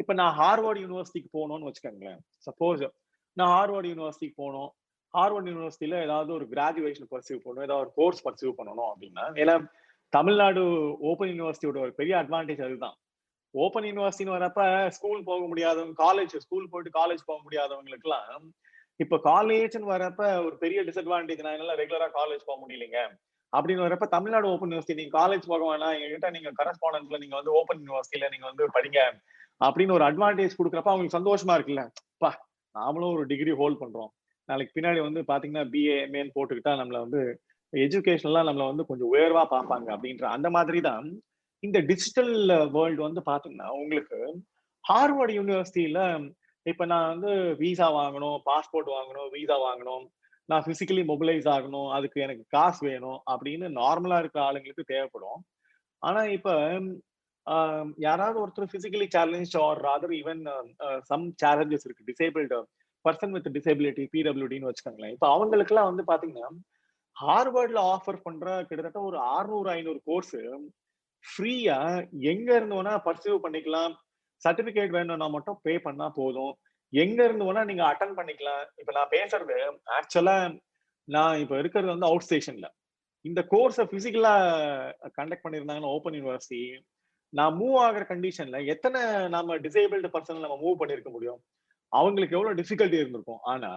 இப்ப நான் ஹார்வர்ட் யூனிவர்சிட்டிக்கு போகணும்னு வச்சுக்கோங்களேன். சப்போஸ் நான் ஹார்வர்ட் யூனிவர்சிட்டிக்கு போகணும், ஹார்வர்ட் யூனிவர்சிட்டியில ஏதாவது ஒரு கிராஜுவேஷன் பர்சியூ பண்ணணும், ஏதாவது ஒரு கோர்ஸ் பர்சியூ பண்ணணும் அப்படின்னா, ஏன்னா தமிழ்நாடு ஓப்பன் யூனிவர்சிட்டியோட ஒரு பெரிய அட்வான்டேஜ் அதுதான். ஓப்பன் யூனிவர்சிட்டின்னு வரப்ப ஸ்கூல் போக முடியாதவங்க, ஸ்கூல் போயிட்டு காலேஜ் போக முடியாதவங்களுக்கு எல்லாம் இப்ப காலேஜ்னு வரப்ப ஒரு பெரிய டிஸ்அட்வான்டேஜ், நான் என்னால ரெகுலரா காலேஜ் போக முடியலைங்க அப்படின்னு வரப்ப தமிழ்நாடு ஓப்பன் யூனிவர்சிட்டி நீங்க காலேஜ் போக வேணாம், எங்ககிட்ட நீங்க கரஸ்பாண்டன்ஸ்ல நீங்க வந்து ஓப்பன் யூனிவர்சிட்டியில நீங்க வந்து படிங்க அப்படின்னு ஒரு அட்வான்டேஜ் கொடுக்குறப்ப அவங்களுக்கு சந்தோஷமா இருக்குல்ல. பா, நாமளும் ஒரு டிகிரி ஹோல்ட் பண்றோம், நாளைக்கு பின்னாடி வந்து பாத்தீங்கன்னா பிஏ எம்ஏன்னு போட்டுக்கிட்டா நம்மள வந்து எஜுகேஷன்லாம் நம்மள வந்து கொஞ்சம் உயர்வா பார்ப்பாங்க அப்படின்ற அந்த மாதிரி தான் இந்த டிஜிட்டல் வேர்ல்டு வந்து பாத்தீங்கன்னா உங்களுக்கு ஹார்வர்ட் யூனிவர்சிட்டியில இப்ப நான் வந்து விசா வாங்கணும், பாஸ்போர்ட் வாங்கணும், விசா வாங்கணும், நான் பிசிக்கலி மொபிலைஸ் ஆகணும், அதுக்கு எனக்கு காசு வேணும் அப்படின்னு நார்மலா இருக்கிற ஆளுங்களுக்கு தேவைப்படும். ஆனா இப்ப யாராவது ஒருத்தர் physically challenge or rather even some challenges இருக்கு, டிசேபிள்டு பர்சன் வித் டிசேபிலிட்டி பிடபிள்யூடின்னு வச்சுக்கோங்களேன். இப்போ அவங்களுக்கு எல்லாம் வந்து பாத்தீங்கன்னா ஹார்வர்ட்ல ஆஃபர் பண்ற கிட்டத்தட்ட ஒரு 600-500 கோர்ஸ் ஃப்ரீயா எங்க இருந்து வேணா பர்சீவ் பண்ணிக்கலாம். சர்டிபிகேட் வேணும்னா மட்டும் பே பண்ணா போதும். எங்க இருந்து வேணா நீங்க அட்டன் பண்ணிக்கலாம். இப்ப நான் பேசுறது ஆக்சுவலா நான் இப்ப இருக்கிறது வந்து அவுட் ஸ்டேஷன்ல. இந்த கோர்ஸை பிசிக்கலா கண்டக்ட் பண்ணியிருந்தாங்கன்னா ஓப்பன் யூனிவர்சிட்டி, நான் மூவ் ஆகிற கண்டிஷன்ல எத்தனை நாம டிசேபிள்டு பர்சன் நம்ம மூவ் பண்ணிருக்க முடியும்? அவங்களுக்கு எவ்வளவு டிஃபிகல்ட்டி இருந்திருக்கும். ஆனா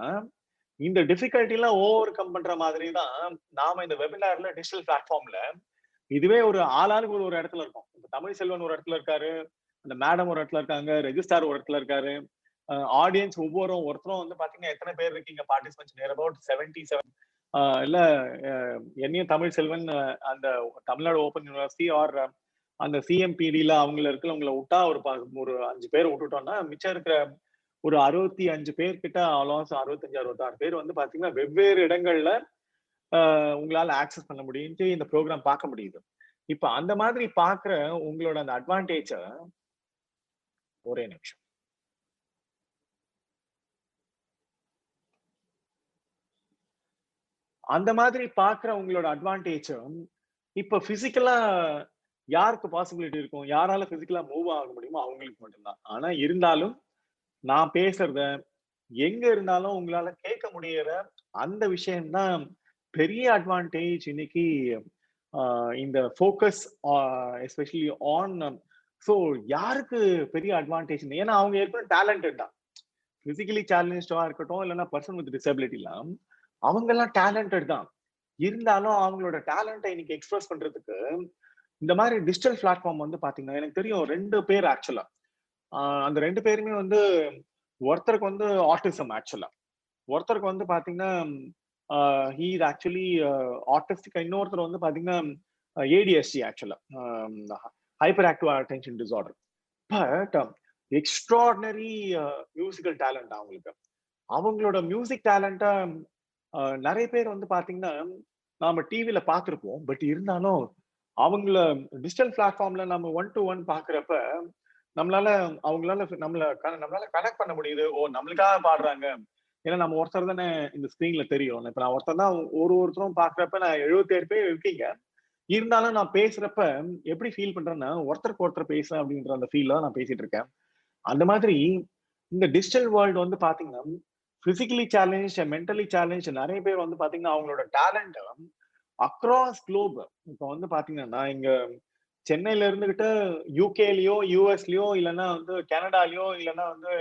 இந்த டிஃபிகல்ட்டி எல்லாம் ஓவர் கம் பண்ற மாதிரி தான் நாம இந்த வெபினார்ல டிஜிட்டல் பிளாட்ஃபார்ம்ல இதுவே ஒரு ஆளாளுக்கு ஒரு இடத்துல இருக்கும். இப்ப தமிழ் செல்வன் ஒரு இடத்துல இருக்காரு, அந்த மேடம் ஒரு இடத்துல இருக்காங்க, ரெஜிஸ்டார் ஒரு இடத்துல இருக்காரு, ஆடியன்ஸ் ஒருத்தரும் வந்து பாத்தீங்கன்னா எத்தனை பேர் இருக்கீங்க பார்ட்டிசிபென்ட்ஸ்? Near about 77. இல்ல என்னையும் தமிழ் செல்வன் அந்த தமிழ்நாடு ஓப்பன் யூனிவர்சிட்டி ஆர் அந்த சிஎம்பிடில அவங்கள இருக்கிறவங்கள விட்டா ஒரு 5 பேர் விட்டுட்டோம்னா மிச்சம் இருக்கிற ஒரு 65 பேர் கிட்ட ஆல்மோஸ்ட் 65-66 பேர் வந்து பாத்தீங்கன்னா வெவ்வேறு இடங்கள்ல உங்களால ஆக்சஸ் பண்ண முடியும்ட்டு இந்த ப்ரோக்ராம் பார்க்க முடியுது. இப்ப அந்த மாதிரி பாக்குற உங்களோட அந்த அட்வான்டேஜ ஒரே நிமிஷம். அந்த மாதிரி பாக்குற உங்களோட அட்வான்டேஜ் இப்ப பிசிக்கலா யாருக்கு பாசிபிலிட்டி இருக்கும்? யாரால பிசிக்கலா மூவ் ஆக முடியுமோ அவங்களுக்கு மட்டும்தான். ஆனா இருந்தாலும் நான் பேசுறத எங்க இருந்தாலும் உங்களால கேட்க முடியற அந்த விஷயம்தான் பெரிய அட்வான்டேஜ் இன்னைக்கு இந்த ஃபோக்கஸ் எஸ்பெஷலி ஆன். ஸோ யாருக்கு பெரிய அட்வான்டேஜ்? ஏன்னா அவங்க ஏற்கனவே டேலண்டட் தான். பிசிக்கலி சேலஞ்சா இருக்கட்டும், இல்லைன்னா பர்சன் வித் டிசபிலிட்டி எல்லாம் அவங்க எல்லாம் டேலண்டட் தான். இருந்தாலும் அவங்களோட டேலண்ட்டை இன்னைக்கு எக்ஸ்பிரஸ் பண்றதுக்கு இந்த மாதிரி டிஜிட்டல் பிளாட்ஃபார்ம் வந்து பாத்தீங்கன்னா எனக்கு தெரியும் 2 பேர் ஆக்சுவலா. அந்த 2 பேருமே வந்து ஒருத்தருக்கு வந்து ஆட்டிசம் ஆக்சுவலா, ஒருத்தருக்கு வந்து பாத்தீங்கன்னா ஹீ இஸ் ஆக்சுவலி ஆட்டிஸ்டிக், இன்னொருத்தர் வந்து பாத்தீங்கன்னா ஏடிஎஸ்டி ஆக்சுவலா, hyper active attention disorder. But extraordinary musical talent அவங்களுக்கு. அவங்களோட மியூசிக் டேலண்ட்டை நிறைய பேர் வந்து பாத்தீங்கன்னா நாம டிவில பார்த்திருப்போம். பட் இருந்தாலும் அவங்கள டிஜிட்டல் பிளாட்ஃபார்ம்ல நம்ம 1-to-1 பாக்குறப்ப அவங்களால நம்மளால கனெக்ட் பண்ண முடியுது. ஓ, நம்மளுக்காக பாடுறாங்க. ஏன்னா நம்ம ஒருத்தர் தானே இந்த ஸ்கிரீன்ல தெரியும். இப்ப நான் ஒருத்தர் தான், ஒருத்தரும் பாக்குறப்ப நான் 77 பேர் இருக்கீங்க. இருந்தாலும் நான் பேசுறப்ப எப்படி ஃபீல் பண்றேன்னா ஒருத்தருக்கு ஒருத்தர் பேசுறேன் அப்படின்ற அந்த ஃபீல்ல நான் பேசிட்டு இருக்கேன். அந்த மாதிரி இந்த டிஜிட்டல் வேர்ல்டு வந்து பாத்தீங்கன்னா பிசிக்கலி சேலஞ்ச், மென்டலி சேலஞ்ச் நிறைய பேர் வந்து பாத்தீங்கன்னா அவங்களோட டேலண்ட் அக்ராஸ் குளோப். இப்ப வந்து பாத்தீங்கன்னா இங்க சென்னையில இருந்துகிட்டு யூகேலயோ, யூஎஸ்லயோ, இல்லைன்னா வந்து கனடாலயோ, இல்லைன்னா வந்து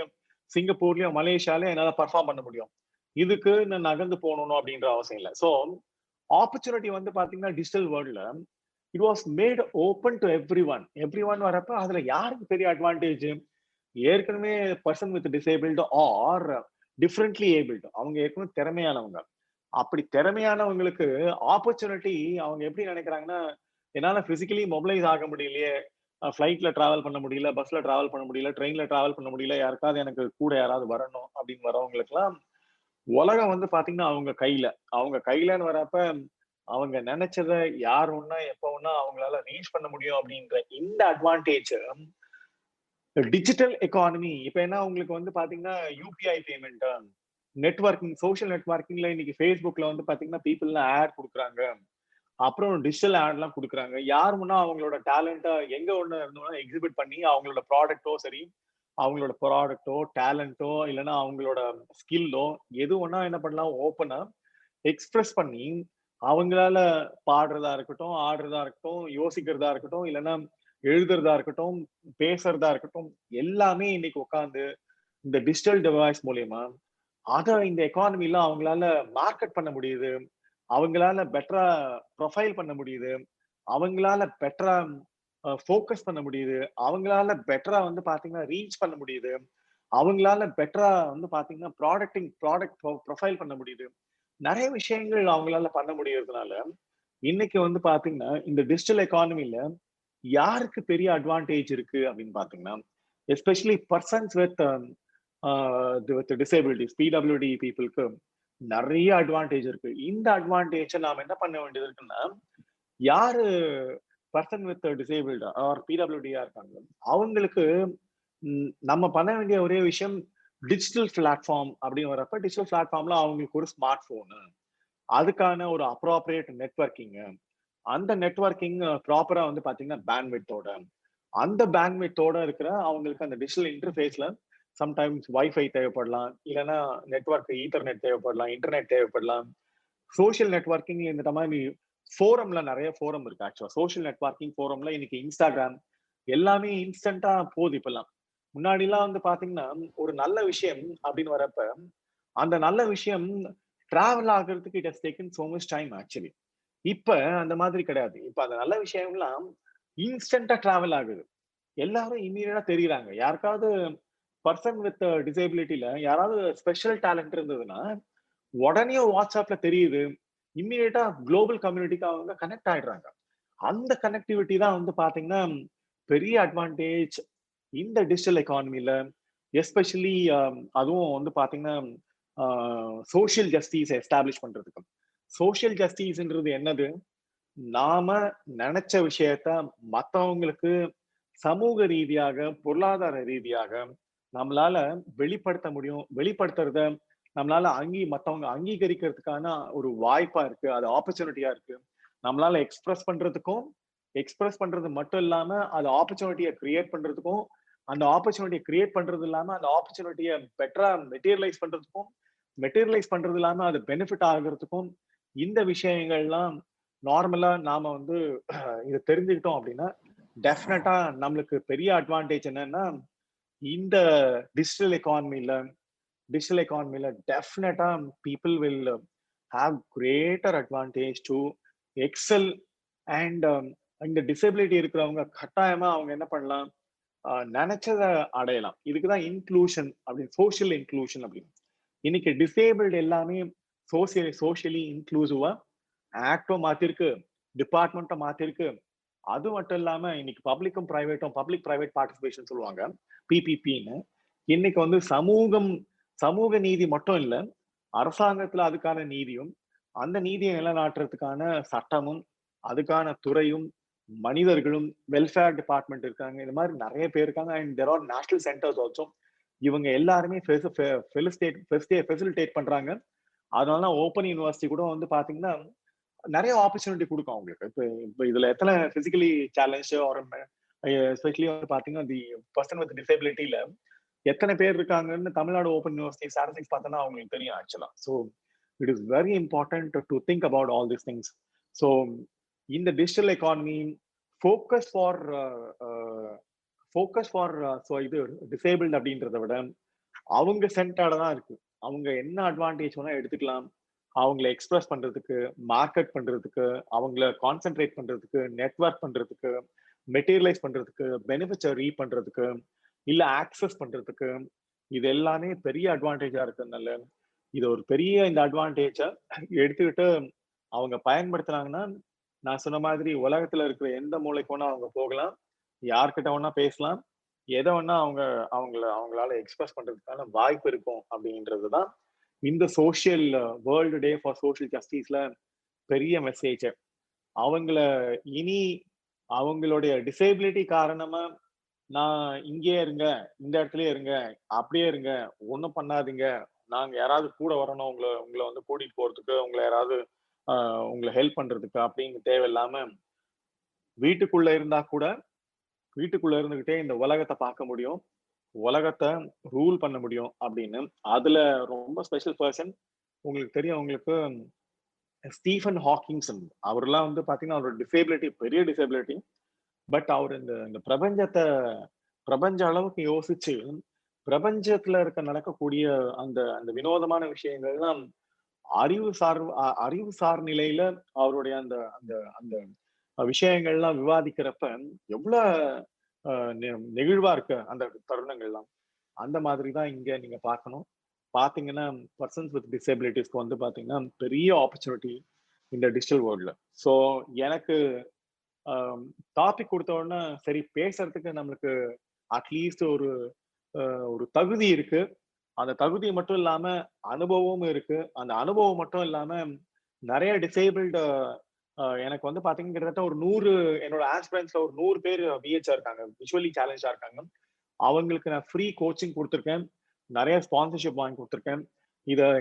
சிங்கப்பூர்லயோ, மலேசியாலயோ என்னால பர்ஃபார்ம் பண்ண முடியும். இதுக்கு நான் நகர்ந்து போகணும் அப்படின்ற அவசியம் இல்லை. ஸோ ஆப்பர்ச்சுனிட்டி வந்து பாத்தீங்கன்னா டிஜிட்டல் வேர்ல்ட்ல it was made open to everyone வரப்ப அதுல யாருக்கு பெரிய அட்வான்டேஜ்? ஏற்கனவே person with disabled or differently abled, அவங்க ஏற்கனவே திறமையானவங்க. அப்படி திறமையானவங்களுக்கு ஆப்பர்ச்சுனிட்டி அவங்க எப்படி நினைக்கிறாங்கன்னா, என்னால பிசிக்கலி மொபிலைஸ் ஆக முடியலையே, ஃபிளைட்ல டிராவல் பண்ண முடியல, பஸ்ல டிராவல் பண்ண முடியல, ட்ரெயின்ல டிராவல் பண்ண முடியல, யாருக்காவது எனக்கு கூட யாராவது வரணும் அப்படின்னு வரவங்களுக்கு எல்லாம் உலகம் வந்து பாத்தீங்கன்னா அவங்க கையிலன்னு வரப்ப அவங்க நினைச்சதை யார் ஒன்னா எப்ப ஒன்னா அவங்களால ரீச் பண்ண முடியும் அப்படின்ற இந்த அட்வான்டேஜ் டிஜிட்டல் எக்கானமி. இப்ப என்ன உங்களுக்கு வந்து பாத்தீங்கன்னா யூபிஐ பேமெண்ட், நெட்வொர்க்கிங், சோஷியல் நெட்வொர்க்கிங்ல இன்னைக்கு ஃபேஸ்புக்ல வந்து பாத்தீங்கன்னா பீப்புள்லாம் ஆட் கொடுக்குறாங்க, அப்புறம் டிஜிட்டல் ஆட் எல்லாம் கொடுக்குறாங்க. யார் முன்னா அவங்களோட டேலண்ட்டை எங்க ஒண்ணு இருந்தோம்னா எக்ஸிபிட் பண்ணி அவங்களோட ப்ராடக்ட்டோ சரி, அவங்களோட ப்ராடக்ட்டோ டேலண்ட்டோ இல்லைன்னா அவங்களோட ஸ்கில்லோ எது ஒன்னா என்ன பண்ணலாம், ஓப்பனா எக்ஸ்பிரஸ் பண்ணி அவங்களால பாடுறதா இருக்கட்டும், ஆடுறதா இருக்கட்டும், யோசிக்கிறதா இருக்கட்டும், இல்லைன்னா எழுதுறதா இருக்கட்டும், பேசுறதா இருக்கட்டும், எல்லாமே இன்னைக்கு உட்காந்து இந்த டிஜிட்டல் டிவைஸ் மூலியமா அத இந்த எக்கானமில அவங்களால மார்க்கெட் பண்ண முடியுது, அவங்களால பெட்டரா ப்ரொஃபைல் பண்ண முடியுது, அவங்களால பெட்டரா ஃபோக்கஸ் பண்ண முடியுது, அவங்களால பெட்டரா வந்து பாத்தீங்கன்னா ரீச் பண்ண முடியுது, அவங்களால பெட்டரா வந்து பாத்தீங்கன்னா ப்ராடக்ட் ப்ரொஃபைல் பண்ண முடியுது. நிறைய விஷயங்கள் அவங்களால பண்ண முடியறதுனால இன்னைக்கு வந்து பாத்தீங்கன்னா இந்த டிஜிட்டல் எக்கானமில யாருக்கு பெரிய அட்வான்டேஜ் இருக்கு அப்படின்னு பாத்தீங்கன்னா especially persons with disabilities, PWD பீப்புளுக்கு நிறைய அட்வான்டேஜ் இருக்கு. இந்த அட்வான்டேஜை நாம என்ன பண்ண வேண்டியது இருக்குன்னா, யாரு பர்சன் வித் டிசேபிள்டு ஆர் பிடபிள்யூடியா இருக்காங்க, அவங்களுக்கு நம்ம பண்ண வேண்டிய ஒரே விஷயம் டிஜிட்டல் பிளாட்ஃபார்ம் அப்படின்னு வரப்ப, டிஜிட்டல் பிளாட்ஃபார்ம்ல அவங்களுக்கு ஒரு ஸ்மார்ட் போனு, அதுக்கான ஒரு அப்ராப்ரியேட் நெட்வொர்க்கிங், அந்த நெட்வொர்க்கிங் ப்ராப்பரா வந்து பாத்தீங்கன்னா பேண்ட்வித்தோட, அந்த பேண்ட்வித்தோட இருக்கிற அவங்களுக்கு அந்த டிஜிட்டல் இன்டர்ஃபேஸ்ல சம்டைம்ஸ் வைஃபை தேவைப்படலாம், இல்லைன்னா நெட்வொர்க் ஈத்தர்நெட் தேவைப்படலாம், இன்டர்நெட் தேவைப்படலாம். சோஷியல் நெட்வொர்க்கிங் இந்த மாதிரி ஃபோரம்ல நிறைய ஃபோரம் இருக்கு. ஆக்சுவலா சோஷியல் நெட்வொர்க்கிங் ஃபோரம்ல இன்னைக்கு இன்ஸ்டாகிராம் எல்லாமே இன்ஸ்டன்டா போகுது இப்பெல்லாம். முன்னாடி எல்லாம் வந்து பாத்தீங்கன்னா ஒரு நல்ல விஷயம் அப்படின்னு வரப்ப, அந்த நல்ல விஷயம் டிராவல் ஆகுறதுக்கு it has taken so much time actually. இப்ப அந்த மாதிரி கிடையாது. இப்ப அந்த நல்ல விஷயம்லாம் இன்ஸ்டன்டா டிராவல் ஆகுது. எல்லாரும் இம்மீடியட்டா தெரியுறாங்க. யாருக்காவது பர்சன் வித் டிசேபிலிட்டில யாராவது ஸ்பெஷல் டேலண்ட் இருந்ததுன்னா உடனே வாட்ஸ்அப்ல தெரியுது. இம்மீடியட்டா குளோபல் கம்யூனிட்டிக்கு அவங்க கனெக்ட் ஆயிடுறாங்க. அந்த கனெக்டிவிட்டி தான் வந்து பாத்தீங்கன்னா பெரிய அட்வான்டேஜ் இந்த டிஜிட்டல் எக்கானமில. எஸ்பெஷலி அதுவும் வந்து பாத்தீங்கன்னா சோஷியல் ஜஸ்டிஸ் எஸ்டாப்ளிஷ் பண்றதுக்கு. சோஷியல் ஜஸ்டிஸ்ன்றது என்னது? நாம நினைச்ச விஷயத்த மத்தவங்களுக்கு சமூக ரீதியாக, பொருளாதார ரீதியாக நம்மளால வெளிப்படுத்த முடியும். வெளிப்படுத்துறத நம்மளால மத்தவங்க அங்கீகரிக்கிறதுக்கான ஒரு வாய்ப்பா இருக்கு. அது ஆப்பர்ச்சுனிட்டியா இருக்கு. நம்மளால எக்ஸ்பிரஸ் பண்றது மட்டும் இல்லாம அது ஆப்பர்ச்சுனிட்டியை கிரியேட் பண்றதுக்கும், அந்த ஆப்பர்ச்சுனிட்டியை கிரியேட் பண்றது இல்லாம அந்த ஆப்பர்ச்சுனிட்டியை பெட்டரா மெட்டீரியலைஸ் பண்றது இல்லாம அது பெனிஃபிட் ஆகுறதுக்கும், இந்த விஷயங்கள்லாம் நார்மலா நாம வந்து இதை தெரிஞ்சுக்கிட்டோம் அப்படின்னா டெஃபினட்டா நம்மளுக்கு பெரிய அட்வான்டேஜ் என்னன்னா, இந்த டிஜிட்டல் எக்கானமில டெஃபினட்டா people will have greater advantage to excel. And இந்த டிசபிலிட்டி இருக்கிறவங்க கட்டாயமா அவங்க என்ன பண்ணலாம், நினைச்சதை அடையலாம். இதுக்குதான் இன்க்ளூஷன் அப்படின்னு, சோஷியல் இன்க்ளூஷன் அப்படின்னு. இன்னைக்கு டிசேபிள்டு எல்லாமே சோஷியலி இன்க்ளூசிவா ஆக்டும் மாத்திருக்கு, டிபார்ட்மெண்ட்டும் மாத்திருக்கு. அது மட்டும் இல்லாம இன்னைக்கு பப்ளிக் பிரைவேட் பார்ட்டிசிபேஷன் சொல்லுவாங்க, பிபிபின்னு. இன்னைக்கு வந்து சமூக நீதி மட்டும் இல்ல, அரசாங்கத்துல அதுக்கான நீதியும், அந்த நீதியை நிலைநாட்டுறதுக்கான சட்டமும், அதுக்கான துறையும், மனிதர்களும், வெல்ஃபேர் டிபார்ட்மெண்ட் இருக்காங்க. இந்த மாதிரி நிறைய பேர் இருக்காங்க. And there are national centres also. இவங்க எல்லாருமே ஃபெசிலிட்டேட் பண்றாங்க. அதனால ஓப்பன் யூனிவர்சிட்டி கூட வந்து பாத்தீங்கன்னா நிறைய ஆப்பர்ச்சுனிட்டி கொடுக்கும் அவங்களுக்கு. இப்ப இதுல எத்தனை பிசிக்கலி சேலஞ்ச் ஒரு எஸ்பெஷலி வந்து பாத்தீங்கன்னா தி பர்சன் வித் டிசபிலிட்டியில எத்தனை பேர் இருக்காங்கன்னு தமிழ்நாடு ஓப்பன் யூனிவர்சிட்டி ஸ்டாட்டிஸ்டிக்ஸ் பார்த்தோன்னா அவங்களுக்கு தெரியும் actually. So it is very important to think about all these things. So இந்த digital economy focus for so இது டிசேபிள்டு அப்படின்றத விட அவங்க சென்டர்டா தான் இருக்கு. அவங்க என்ன அட்வான்டேஜ் வேணா எடுத்துக்கலாம். அவங்கள எக்ஸ்பிரஸ் பண்றதுக்கு, மார்க்கெட் பண்றதுக்கு, அவங்கள கான்சென்ட்ரேட் பண்றதுக்கு, நெட்வொர்க் பண்றதுக்கு, மெட்டீரியலைஸ் பண்றதுக்கு, பெனிஃபிட்ஸை ரீட் பண்றதுக்கு, இல்ல ஆக்சஸ் பண்றதுக்கு, இது எல்லாமே பெரிய அட்வான்டேஜா இருக்கிறதுனால இது ஒரு பெரிய இந்த அட்வான்டேஜை எடுத்துக்கிட்டு அவங்க பயன்படுத்துனாங்கன்னா, நான் சொன்ன மாதிரி உலகத்துல இருக்கிற எந்த மூலைக்கு வேணா அவங்க போகலாம், யார்கிட்ட வேணா பேசலாம், எதை வேணா அவங்களால எக்ஸ்பிரஸ் பண்றதுக்கான வாய்ப்பு இருக்கும் அப்படின்றதுதான் இந்த social world day for social ஜஸ்டிஸ்ல பெரிய மெசேஜ். அவங்கள இனி அவங்களுடைய டிசேபிலிட்டி காரணமா நான் இங்கே இருங்க, இந்த இடத்துலயே இருங்க, அப்படியே இருங்க, ஒன்றும் பண்ணாதீங்க, நாங்க யாராவது கூட வரணும் உங்களை வந்து கூட்டிட்டு போறதுக்கு, உங்களை யாராவது உங்களை ஹெல்ப் பண்றதுக்கு அப்படின்னு தேவையில்லாம வீட்டுக்குள்ள இருந்தா கூட வீட்டுக்குள்ள இருந்துகிட்டே இந்த உலகத்தை பார்க்க முடியும், உலகத்தை ரூல் பண்ண முடியும் அப்படின்னு. அதுல ரொம்ப ஸ்பெஷல் பர்சன் உங்களுக்கு தெரியும், உங்களுக்கு ஸ்டீஃபன் ஹாக்கிங்சன். அவர்லாம் வந்து பாத்தீங்கன்னா அவரோட டிசேபிலிட்டி பெரிய டிசேபிலிட்டி. பட் அவர் இந்த பிரபஞ்ச அளவுக்கு யோசிச்சு பிரபஞ்சத்துல நடக்கக்கூடிய அந்த அந்த வினோதமான விஷயங்கள்லாம் அறிவு சார் நிலையில அவருடைய அந்த அந்த அந்த விஷயங்கள்லாம் விவாதிக்கிறப்ப எவ்வளவு நெகிழ்வா இருக்கு அந்த தருணங்கள்லாம். அந்த மாதிரி தான் இங்க நீங்க பார்க்கணும். பாத்தீங்கன்னா பர்சன்ஸ் வித் டிசபிலிட்டிஸ்க்கு வந்து பாத்தீங்கன்னா பெரிய ஆப்பர்ச்சுனிட்டி இந்த டிஜிட்டல் வேர்ல்ட்ல. ஸோ எனக்கு டாபிக் கொடுத்த உடனே சரி பேசுறதுக்கு நம்மளுக்கு அட்லீஸ்ட் ஒரு தகுதி இருக்கு. அந்த தகுதி மட்டும் இல்லாம அனுபவமும் இருக்கு. அந்த அனுபவம் மட்டும் இல்லாம நிறைய டிசேபிள்டு எனக்கு வந்து பாத்தீங்கன்னா கிட்டத்தட்ட ஒரு 100 என்னோட ஆஸ்பிரன்ஸ்ல ஒரு 100 பேர் விஹெச்ஆ இருக்காங்க, விஷுவலி சேலஞ்சா இருக்காங்க. அவங்களுக்கு நான் ஃப்ரீ கோச்சிங் கொடுத்துருக்கேன், நிறைய ஸ்பான்சர்ஷிப் வாங்கி கொடுத்துருக்கேன்.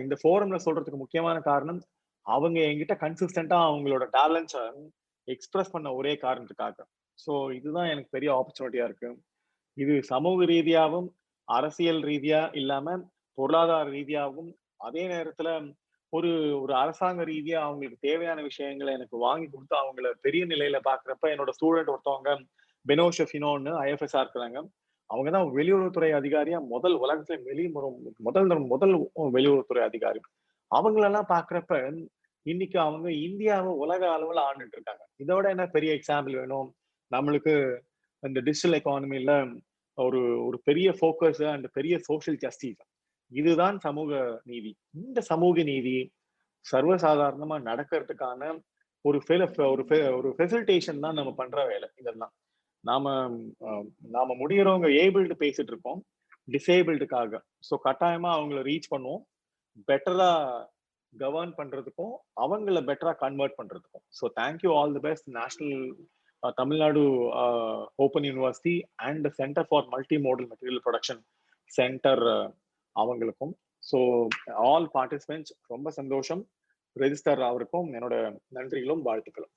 இந்த ஃபோரம்ல சொல்றதுக்கு முக்கியமான காரணம், அவங்க என்கிட்ட கன்சிஸ்டன்டா அவங்களோட டேலண்ட்ஸை எக்ஸ்பிரஸ் பண்ண ஒரே காரணத்துக்காக. ஸோ இதுதான் எனக்கு பெரிய ஆப்பர்ச்சுனிட்டியா இருக்கு. இது சமூக ரீதியாகவும் அரசியல் ரீதியா இல்லாம பொருளாதார ரீதியாகவும் அதே நேரத்துல ஒரு ஒரு அரசாங்க ரீதியா அவங்களுக்கு தேவையான விஷயங்களை எனக்கு வாங்கி கொடுத்து அவங்கள பெரிய நிலையில பாக்குறப்ப, என்னோட ஸ்டூடெண்ட் ஒருத்தவங்க பெனோஷெஃபினோன்னு ஐஎஃப்எஸ்ஆ இருக்கிறாங்க. அவங்கதான் வெளியுறவுத்துறை அதிகாரியா உலகத்துல முதல் வெளியுறவுத்துறை அதிகாரி. அவங்களெல்லாம் பாக்குறப்ப இன்னைக்கு அவங்க இந்தியாவை உலக அளவுல ஆண்டுட்டு இருக்காங்க. இதோட என்ன பெரிய எக்ஸாம்பிள் வேணும் நம்மளுக்கு? இந்த டிஜிட்டல் எக்கானமில ஒரு ஒரு பெரிய ஃபோக்கஸ் அண்ட் பெரிய சோஷியல் ஜஸ்டிஸ், இதுதான் சமூக நீதி. இந்த சமூக நீதி சர்வசாதாரணமா நடக்கிறதுக்கான ஒரு ஒரு ஃபெசிலிட்டேஷன் தான் நம்ம பண்ற வேலை. இதெல்லாம் நாம நாம முடியறவங்க ஏபிள்டு பேசிட்டு இருக்கோம் டிசேபிள்டுக்காக. ஸோ கட்டாயமா அவங்கள ரீச் பண்ணுவோம், பெட்டரா கவர்ன் பண்றதுக்கும் அவங்கள பெட்டரா கன்வெர்ட் பண்றதுக்கும். So thank you, all the best national Tamil Nadu open university and centre for multi modal material production centre அவங்களுக்கும். ஸோ ஆல் பார்ட்டிசிபென்ட்ஸ் ரொம்ப சந்தோஷம். ரெஜிஸ்டர் அவருக்கும் என்னோட நன்றிகளும் வாழ்த்துக்களும்.